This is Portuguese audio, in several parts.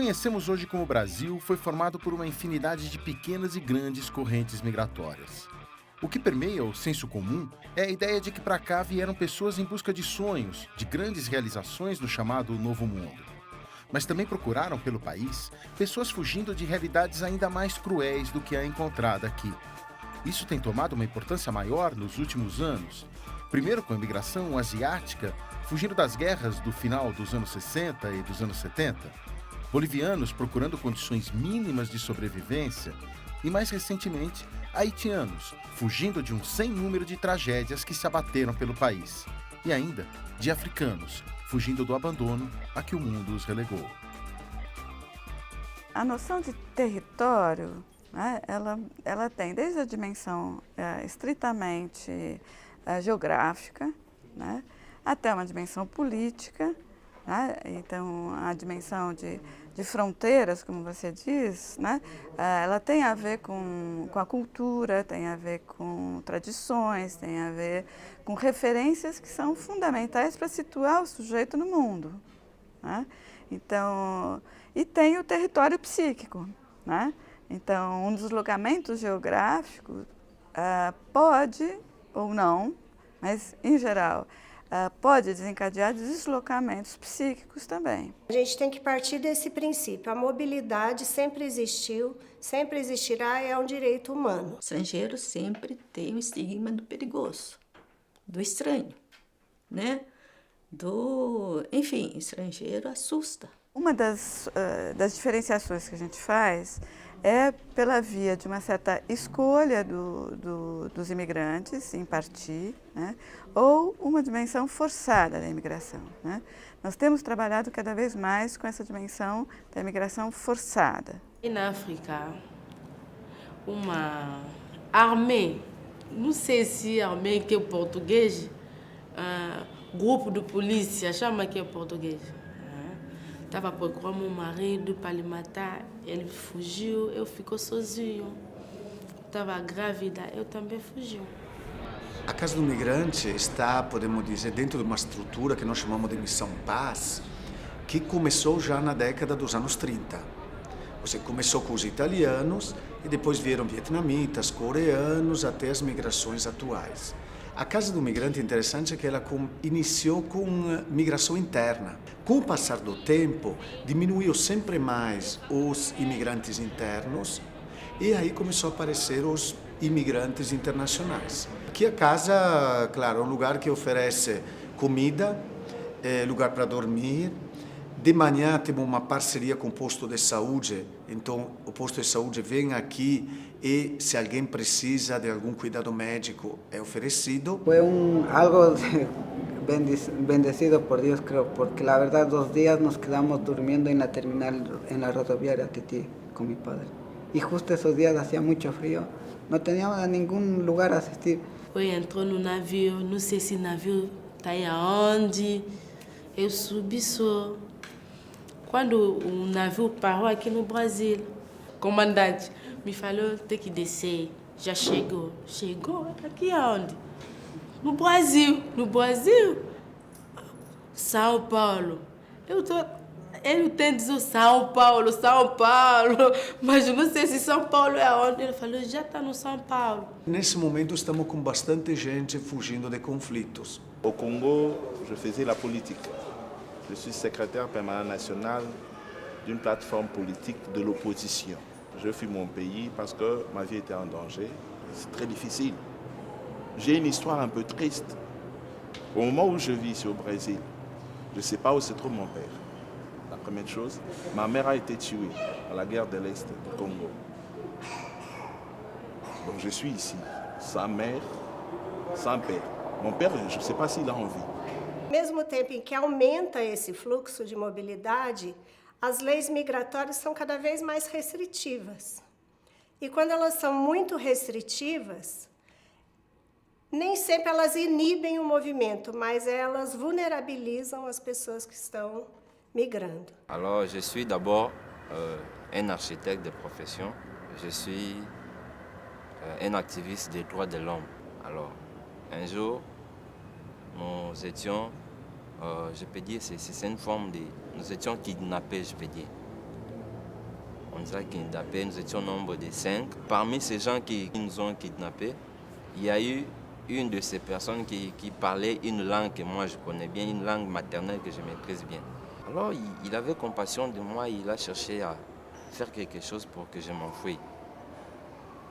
conhecemos hoje como Brasil foi formado por uma infinidade de pequenas e grandes correntes migratórias. O que permeia o senso comum é a ideia de que para cá vieram pessoas em busca de sonhos, de grandes realizações no chamado Novo Mundo. Mas também procuraram pelo país pessoas fugindo de realidades ainda mais cruéis do que a encontrada aqui. Isso tem tomado uma importância maior nos últimos anos. Primeiro com a imigração asiática, fugindo das guerras do final dos anos 60 e dos anos 70, bolivianos procurando condições mínimas de sobrevivência e, mais recentemente, haitianos fugindo de um sem número de tragédias que se abateram pelo país. E ainda de africanos fugindo do abandono a que o mundo os relegou. A noção de território, né, ela tem desde a dimensão estritamente geográfica, né, até uma dimensão política, né, então a dimensão de fronteiras, como você diz, né, ela tem a ver com a cultura, tem a ver com tradições, tem a ver com referências que são fundamentais para situar o sujeito no mundo, né? Então, e tem o território psíquico, né? Então, um deslocamento geográfico pode ou não, mas em geral, pode desencadear deslocamentos psíquicos também. A gente tem que partir desse princípio. A mobilidade sempre existiu, sempre existirá, é um direito humano. O estrangeiro sempre tem o estigma do perigoso, do estranho, né? Enfim, estrangeiro assusta. Uma das diferenciações que a gente faz é pela via de uma certa escolha dos imigrantes em partir, né, ou uma dimensão forçada da imigração, né? Nós temos trabalhado cada vez mais com essa dimensão da imigração forçada. E na África, uma armée, não sei se armée que é o português, grupo de polícia, chama que é português. Estava procurando meu marido para lhe matar, ele fugiu, eu fico sozinho. Estava grávida, eu também fugi. A Casa do Migrante está, podemos dizer, dentro de uma estrutura que nós chamamos de Missão Paz, que começou já na década dos anos 30. Você começou com os italianos e depois vieram vietnamitas, coreanos, até as migrações atuais. A Casa do Migrante, interessante é que ela iniciou com migração interna. Com o passar do tempo, diminuiu sempre mais os imigrantes internos e aí começou a aparecer os imigrantes internacionais. Aqui a casa, claro, é um lugar que oferece comida, lugar para dormir. De manhã temos uma parceria com o posto de saúde, então o posto de saúde vem aqui e se alguém precisa de algum cuidado médico é oferecido. Fue algo bendecido por Dios, creo, porque la verdad 2 días nos quedamos durmiendo en la terminal, en la rodoviaria Tití con mi padre. Y justo esos días hacía mucho frío, no teníamos a ningún lugar a asistir. Foi entrou no navio, não sei se o navio está aí aonde, eu subi só. Quando o navio parou aqui no Brasil, o comandante me falou, tem que descer, já chegou. Chegou? Aqui aonde? No Brasil. São Paulo. Ele tem dizer São Paulo, mas eu não sei se São Paulo é aonde. Ele falou, já está no São Paulo. Nesse momento estamos com bastante gente fugindo de conflitos. Au Congo, je faisais la politique. Je suis secrétaire permanent national d'une plateforme politique de l'opposition. Je fuis mon pays parce que ma vie était en danger. C'est très difficile. J'ai une histoire un peu triste. Au moment où je vis ici au Brésil, je ne sais pas où se trouve mon père. La première chose, ma mère a été tuée à la guerre de l'Est du Congo. Donc je suis ici, sans mère, sans père. Mon père, je ne sais pas s'il a envie. Ao mesmo tempo em que aumenta esse fluxo de mobilidade, as leis migratórias são cada vez mais restritivas. E quando elas são muito restritivas, nem sempre elas inibem o movimento, mas elas vulnerabilizam as pessoas que estão migrando. Alors, je suis d'abord un architecte de profession. Je suis un activiste des droits de l'homme. Alors, un jour, nous étions, je peux dire, c'est une forme de... Nous étions kidnappés, je peux dire. On nous a kidnappés, nous étions au nombre de 5. Parmi ces gens qui nous ont kidnappés, il y a eu une de ces personnes qui parlait une langue que moi je connais bien, une langue maternelle que je maîtrise bien. Alors il avait compassion de moi, il a cherché a faire quelque chose pour que je m'enfuie.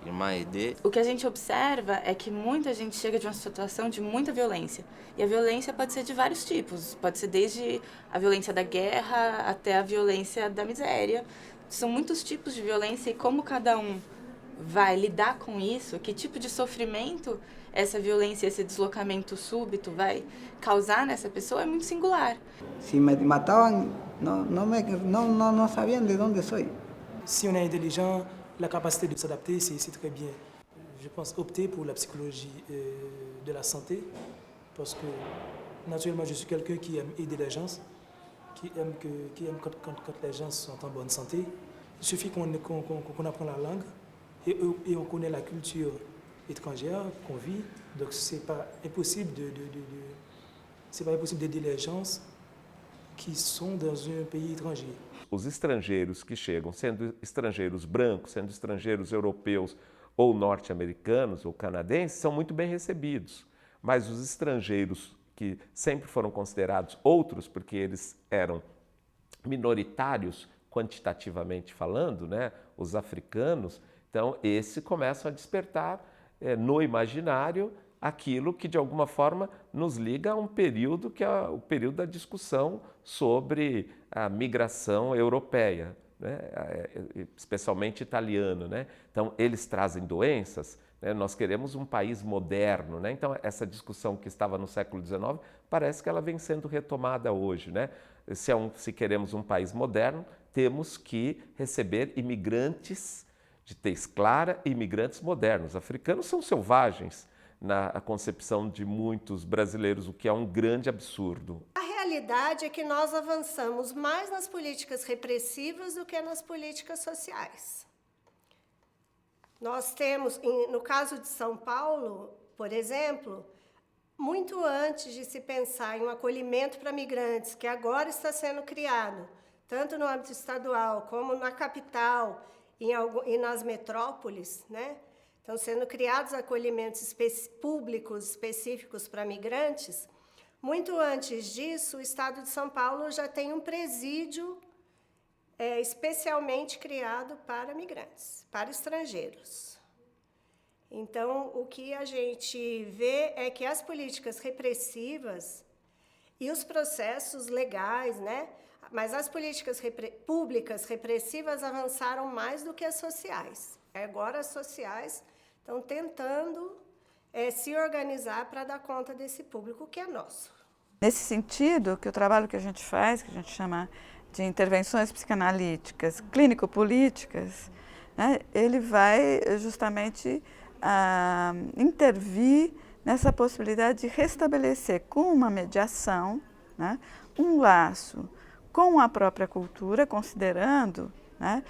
Il m'a aidé. O que a gente observa é que muita gente chega de uma situação de muita violência. E a violência pode ser de vários tipos. Pode ser desde a violência da guerra até a violência da miséria. São muitos tipos de violência e como cada um vai lidar com isso, que tipo de sofrimento essa violência, esse deslocamento súbito vai causar nessa pessoa é muito singular. Si me mataban, no sabían de dónde soy. Si on est intelligent, la capacité de s'adapter, c'est très bien. Je pense opter pour la psychologie de la santé, parce que naturellement, je suis quelqu'un qui aime aider les gens, qui aime quand les gens sont en bonne santé. Il suffit qu'on apprend la langue et on connaît la culture étrangère qu'on vit, donc c'est pas impossible d'aider les gens que sont dans um país étranger. Os estrangeiros que chegam, sendo estrangeiros brancos, sendo estrangeiros europeus ou norte-americanos ou canadenses, são muito bem recebidos. Mas os estrangeiros que sempre foram considerados outros, porque eles eram minoritários quantitativamente falando, né, os africanos, então esses começam a despertar no imaginário aquilo que de alguma forma nos liga a um período que é o período da discussão sobre a migração europeia, né? Especialmente italiana, né? Então eles trazem doenças, né? Nós queremos um país moderno, né? Então essa discussão que estava no século XIX parece que ela vem sendo retomada hoje, né? Se queremos um país moderno, temos que receber imigrantes de tez clara e imigrantes modernos. Africanos são selvagens na concepção de muitos brasileiros, o que é um grande absurdo. A realidade é que nós avançamos mais nas políticas repressivas do que nas políticas sociais. Nós temos, no caso de São Paulo, por exemplo, muito antes de se pensar em um acolhimento para migrantes, que agora está sendo criado, tanto no âmbito estadual como na capital e nas metrópoles, né? Estão sendo criados acolhimentos públicos específicos para migrantes. Muito antes disso, o Estado de São Paulo já tem um presídio especialmente criado para migrantes, para estrangeiros. Então, o que a gente vê é que as políticas repressivas e os processos legais, né? Mas as políticas públicas repressivas avançaram mais do que as sociais. Agora as sociais estão tentando se organizar para dar conta desse público que é nosso. Nesse sentido, que o trabalho que a gente faz, que a gente chama de intervenções psicanalíticas, clínico-políticas, né, ele vai justamente intervir nessa possibilidade de restabelecer com uma mediação, né, um laço com a própria cultura, considerando, né,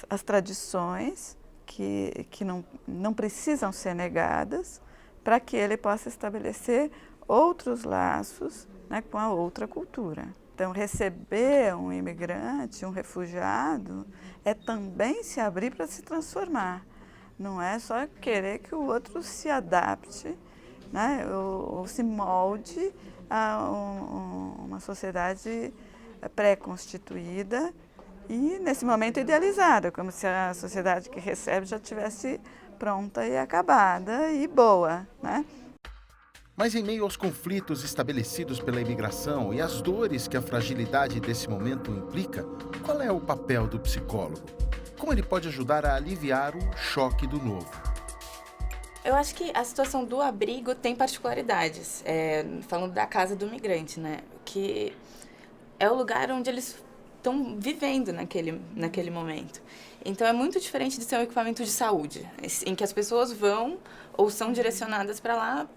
as tradições que não precisam ser negadas, para que ele possa estabelecer outros laços, né, com a outra cultura. Então, receber um imigrante, um refugiado, é também se abrir para se transformar. Não é só querer que o outro se adapte, né, ou se molde a uma sociedade pré-constituída e, nesse momento, idealizada, como se a sociedade que recebe já estivesse pronta e acabada e boa, né? Mas em meio aos conflitos estabelecidos pela imigração e às dores que a fragilidade desse momento implica, qual é o papel do psicólogo? Como ele pode ajudar a aliviar o choque do novo? Eu acho que a situação do abrigo tem particularidades, falando da casa do migrante, né? Que é o lugar onde eles estão vivendo naquele momento. Então, é muito diferente de ser um equipamento de saúde, em que as pessoas vão ou são direcionadas para lá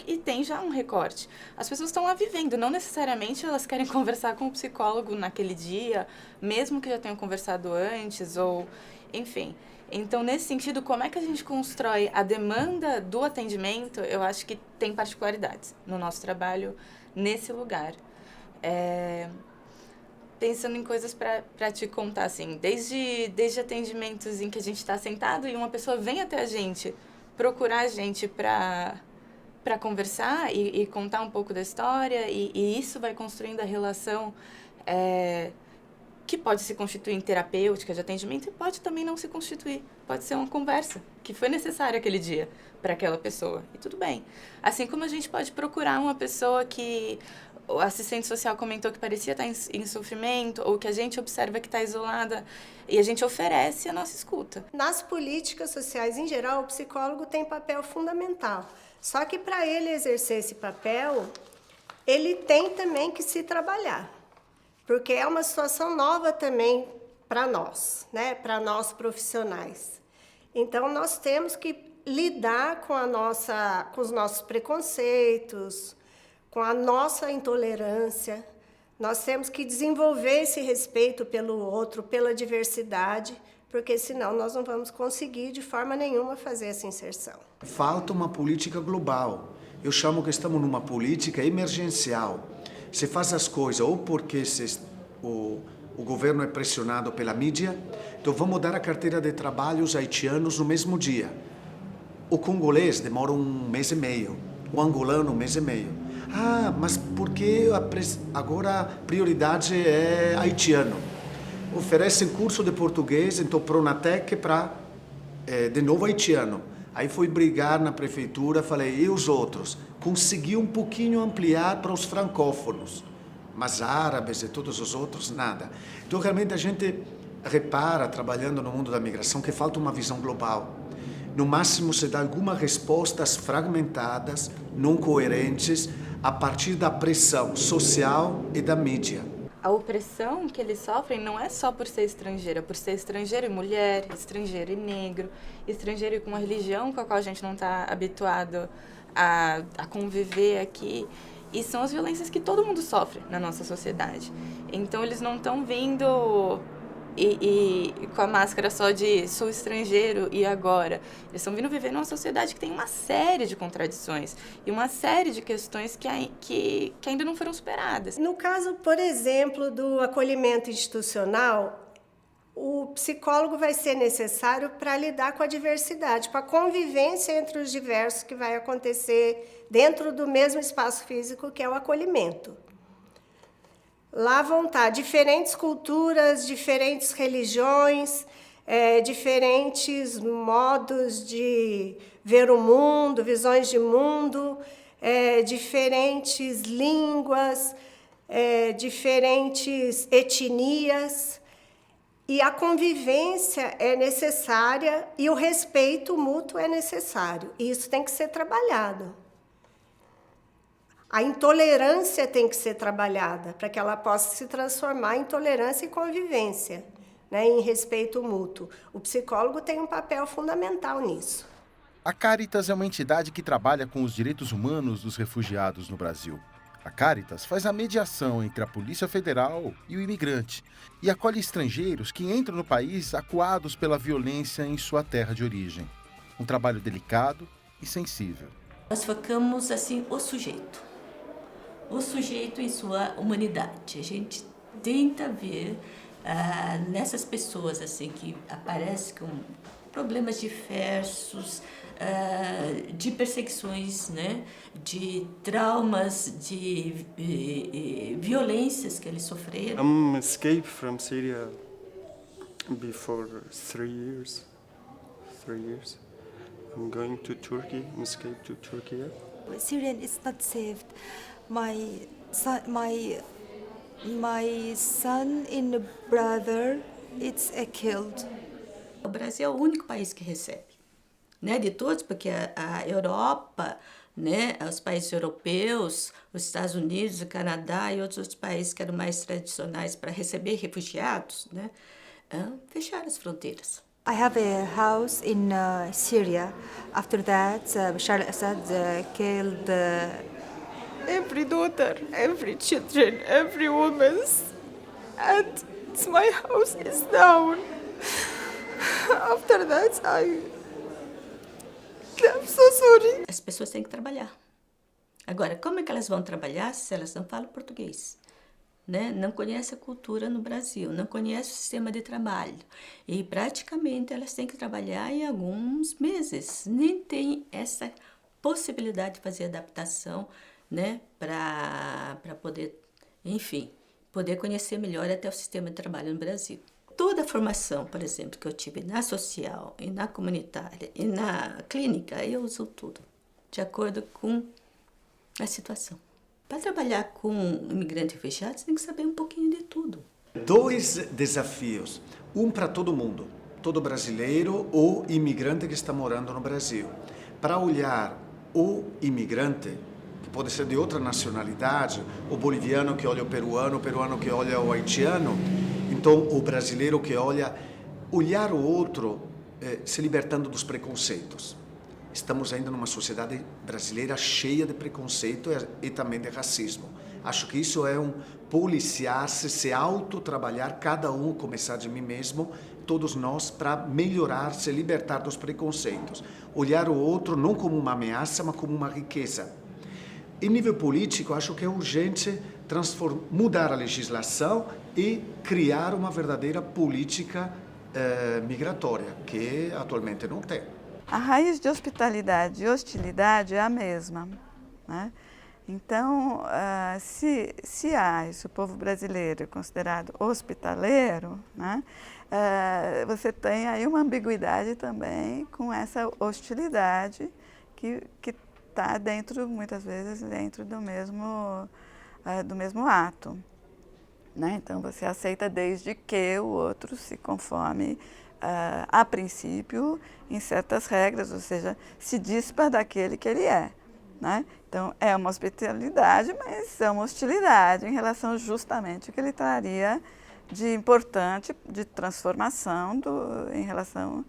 e tem já um recorte. As pessoas estão lá vivendo, não necessariamente elas querem conversar com o psicólogo naquele dia, mesmo que já tenham conversado antes, ou enfim. Então, nesse sentido, como é que a gente constrói a demanda do atendimento, eu acho que tem particularidades no nosso trabalho nesse lugar. pensando em coisas para te contar, assim, desde atendimentos em que a gente está sentado e uma pessoa vem até a gente procurar a gente para conversar e contar um pouco da história, e isso vai construindo a relação que pode se constituir em terapêutica de atendimento e pode também não se constituir. Pode ser uma conversa que foi necessária aquele dia para aquela pessoa, e tudo bem. Assim como a gente pode procurar uma pessoa que o assistente social comentou que parecia estar em sofrimento, ou que a gente observa que está isolada, e a gente oferece a nossa escuta. Nas políticas sociais, em geral, o psicólogo tem papel fundamental. Só que para ele exercer esse papel, ele tem também que se trabalhar, porque é uma situação nova também para nós, né? Para nós profissionais. Então, nós temos que lidar com os nossos preconceitos, com a nossa intolerância. Nós temos que desenvolver esse respeito pelo outro, pela diversidade, porque senão nós não vamos conseguir de forma nenhuma fazer essa inserção. Falta uma política global. Eu chamo que estamos numa política emergencial. Se faz as coisas ou porque o governo é pressionado pela mídia, então vamos dar a carteira de trabalho aos haitianos no mesmo dia. O congolês demora 1 mês e meio, o angolano 1 mês e meio. Ah, mas por que agora a prioridade é haitiano? Oferecem curso de português, então Pronatec para, de novo, haitiano. Aí fui brigar na prefeitura, falei, e os outros? Consegui um pouquinho ampliar para os francófonos, mas árabes e todos os outros, nada. Então, realmente, a gente repara, trabalhando no mundo da migração, que falta uma visão global. No máximo, se dá algumas respostas fragmentadas, não coerentes, a partir da pressão social e da mídia. A opressão que eles sofrem não é só por ser estrangeiro e mulher, estrangeiro e negro, estrangeiro e com uma religião com a qual a gente não está habituado a conviver aqui. E são as violências que todo mundo sofre na nossa sociedade. Então, eles não estão vindo e com a máscara só de sou estrangeiro e agora. Eles estão vindo viver numa sociedade que tem uma série de contradições e uma série de questões que ainda não foram superadas. No caso, por exemplo, do acolhimento institucional, o psicólogo vai ser necessário para lidar com a diversidade, com a convivência entre os diversos que vai acontecer dentro do mesmo espaço físico que é o acolhimento. Lá vão estar diferentes culturas, diferentes religiões, diferentes modos de ver o mundo, visões de mundo, diferentes línguas, diferentes etnias. E a convivência é necessária e o respeito mútuo é necessário. E isso tem que ser trabalhado. A intolerância tem que ser trabalhada para que ela possa se transformar em tolerância e convivência, né, em respeito mútuo. O psicólogo tem um papel fundamental nisso. A Caritas é uma entidade que trabalha com os direitos humanos dos refugiados no Brasil. A Caritas faz a mediação entre a Polícia Federal e o imigrante e acolhe estrangeiros que entram no país acuados pela violência em sua terra de origem. Um trabalho delicado e sensível. Nós focamos assim o sujeito em sua humanidade. A gente tenta ver nessas pessoas assim que aparecem com problemas diversos, de perseguições, né, de traumas, de violências que eles sofreram. I'm escaped from Syria before 3 years. 3 years. I'm going to Turkey. I'm escaped to Turkey. Syrian is not saved. My son and brother, it's killed. O Brasil é o único país que recebe, né, de todos, porque a Europa, né, os países europeus, os Estados Unidos, o Canadá e outros países que eram mais tradicionais para receber refugiados, né, fecharam as fronteiras. I have a house in Syria. After that, Bashar al-Assad killed every daughter, every children, every woman, and my house is down. After that, I'm so sorry. As pessoas têm que trabalhar. Agora, como é que elas vão trabalhar se elas não falam português? né, não conhecem a cultura no Brasil, não conhecem o sistema de trabalho. E praticamente elas têm que trabalhar em alguns meses. Nem tem essa possibilidade de fazer adaptação, né, para poder, enfim, poder conhecer melhor até o sistema de trabalho no Brasil. Toda a formação, por exemplo, que eu tive na social, e na comunitária, e na clínica, eu uso tudo, de acordo com a situação. Para trabalhar com imigrante refugiado, você tem que saber um pouquinho de tudo. 2 desafios, um para todo mundo, todo brasileiro ou imigrante que está morando no Brasil. Para olhar o imigrante, que pode ser de outra nacionalidade, o boliviano que olha o peruano que olha o haitiano, então o brasileiro que olhar o outro se libertando dos preconceitos. Estamos ainda numa sociedade brasileira cheia de preconceito e também de racismo. Acho que isso é um policiar-se, se autotrabalhar, cada um começar de mim mesmo, todos nós, para melhorar, se libertar dos preconceitos. Olhar o outro não como uma ameaça, mas como uma riqueza. Em nível político, acho que é urgente mudar a legislação e criar uma verdadeira política migratória, que atualmente não tem. A raiz de hospitalidade e hostilidade é a mesma, né? Então, se o povo brasileiro é considerado hospitaleiro, né, você tem aí uma ambiguidade também com essa hostilidade que está dentro, muitas vezes, dentro do mesmo ato, né? Então, você aceita desde que o outro se conforme, a princípio, em certas regras, ou seja, se dispa daquele que ele é, né? Então, é uma hospitalidade, mas é uma hostilidade em relação justamente ao que ele traria de importante, de transformação em relação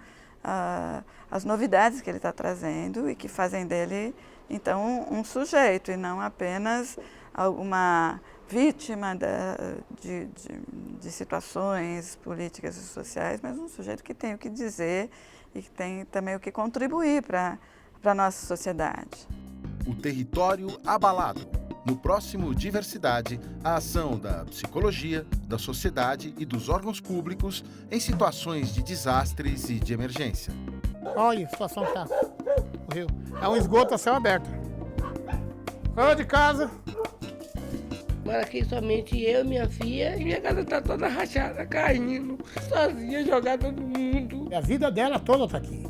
às novidades que ele está trazendo e que fazem dele, então, um sujeito e não apenas alguma vítima de situações políticas e sociais, mas um sujeito que tem o que dizer e que tem também o que contribuir para a nossa sociedade. O território abalado. No próximo Diversidade, a ação da psicologia, da sociedade e dos órgãos públicos em situações de desastres e de emergência. Olha a situação que tá o rio. É um esgoto a céu aberto. Fora de casa. Mora aqui somente eu, minha filha, e minha casa tá toda rachada, caindo, sozinha, jogada no mundo. A vida dela toda tá aqui.